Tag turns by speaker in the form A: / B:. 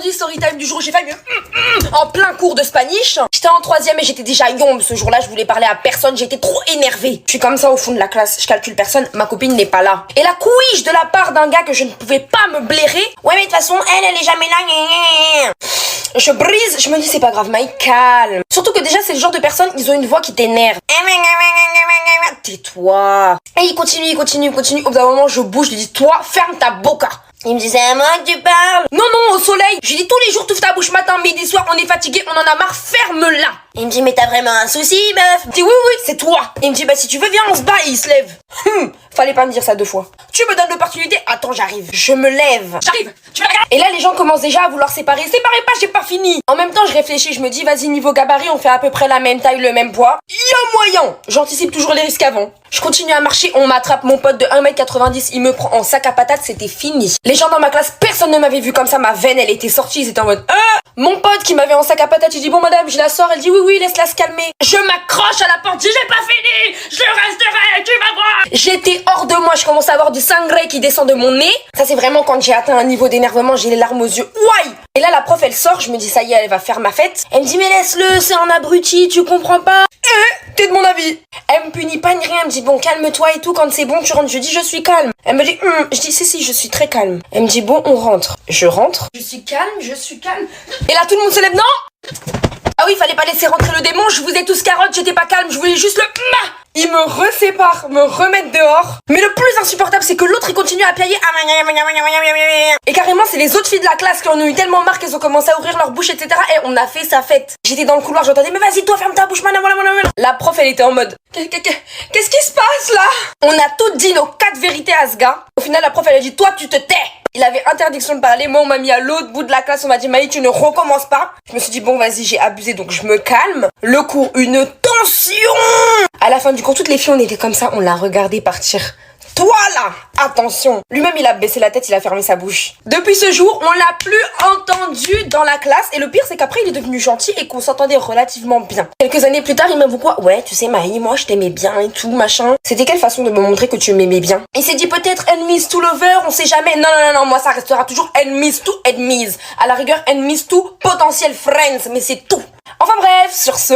A: vendredi, story time du jour, j'ai fait en plein cours de Spanish. J'étais en 3e et j'étais déjà yombe. Ce jour-là, je voulais parler à personne, j'étais trop énervée. Je suis comme ça au fond de la classe, je calcule personne, ma copine n'est pas là. Et la couille de la part d'un gars que je ne pouvais pas me blairer. Ouais, mais de toute façon, elle est jamais là. Je brise, je me dis c'est pas grave, Maï, calme. Surtout que déjà, c'est le genre de personnes, ils ont une voix qui t'énerve. Tais-toi. Et il continue. Au bout d'un moment, je bouge, je lui dis, toi, ferme ta boca. Il me dit, c'est à moi que tu parles. Non, au soleil. Je lui dis, tous les jours, t'ouvres ta bouche matin, midi, soir, on est fatigué, on en a marre, ferme-la. Il me dit, mais t'as vraiment un souci, meuf? Je dis, oui, c'est toi. Il me dit, bah, si tu veux, viens, on se bat, et il se lève. Fallait pas me dire ça 2 fois. Tu me donnes l'opportunité? Attends, j'arrive. Je me lève. J'arrive. Tu vas regarder. Et là, les gens commencent déjà à vouloir séparer. Séparez pas, j'ai pas fini. En même temps, je réfléchis, je me dis, vas-y, niveau gabarit, on fait à peu près la même taille, le même poids. Y a moyen. J'anticipe toujours les risques avant. Je continue à marcher, on m'attrape, mon pote de 1m90, il me prend en sac à patates, c'était fini. Les gens dans ma classe, personne ne m'avait vu comme ça, ma veine, elle était sortie, ils étaient en mode Mon pote qui m'avait en sac à patates, il dit, bon madame, je la sors, elle dit, oui, laisse-la se calmer. Je m'accroche à la porte, je dis, j'ai pas fini, je resterai, tu vas voir. J'étais hors de moi, je commence à avoir du sangré qui descend de mon nez. Ça, c'est vraiment quand j'ai atteint un niveau d'énervement, j'ai les larmes aux yeux. Ouaille. Et là, la prof, elle sort, je me dis, ça y est, elle va faire ma fête. Elle me dit, mais laisse-le, c'est un abruti, tu comprends pas. T'es de mon avis. Elle me punit pas ni rien, elle me dit, bon, calme-toi et tout, quand c'est bon, tu rentres. Je dis, je suis calme. Elle me dit, je dis, si, je suis très calme. Elle me dit, bon, on rentre. Je rentre. Je suis calme. Et là, tout le monde se lève, non. Ah oui, fallait pas laisser rentrer le démon, je vous ai tous carottes, j'étais pas calme, je voulais juste le Ils me reséparent, me remettent dehors. Mais le plus insupportable, c'est que l'autre, il continue à piailler. Et carrément, c'est les autres filles de la classe qui en ont eu tellement marre qu'elles ont commencé à ouvrir leur bouche, etc. Et on a fait sa fête. J'étais dans le couloir, j'entendais, mais vas-y, toi, ferme ta bouche, voilà. La prof, elle était en mode, qu'est-ce qui se passe, là? On a toutes dit nos 4 vérités à ce gars. Au final, la prof, elle a dit, toi, tu te tais. Il avait interdiction de parler, moi on m'a mis à l'autre bout de la classe, on m'a dit Maï tu ne recommences pas. Je me suis dit bon vas-y j'ai abusé donc je me calme. Le cours, une tension. À la fin du cours toutes les filles on était comme ça, on l'a regardé partir. Toi là, attention. Lui-même il a baissé la tête, il a fermé sa bouche. Depuis ce jour on l'a plus entendu dans la classe et le pire c'est qu'après il est devenu gentil et qu'on s'entendait relativement bien. Quelques années plus tard il m'avoue quoi, ouais tu sais Maï moi je t'aimais bien et tout machin. C'était quelle façon de me montrer que tu m'aimais bien? Il s'est dit peut-être enemies to lover, on sait jamais. Non, moi ça restera toujours enemies to enemies. À la rigueur enemies to potential friends, mais c'est tout. Enfin bref, sur ce,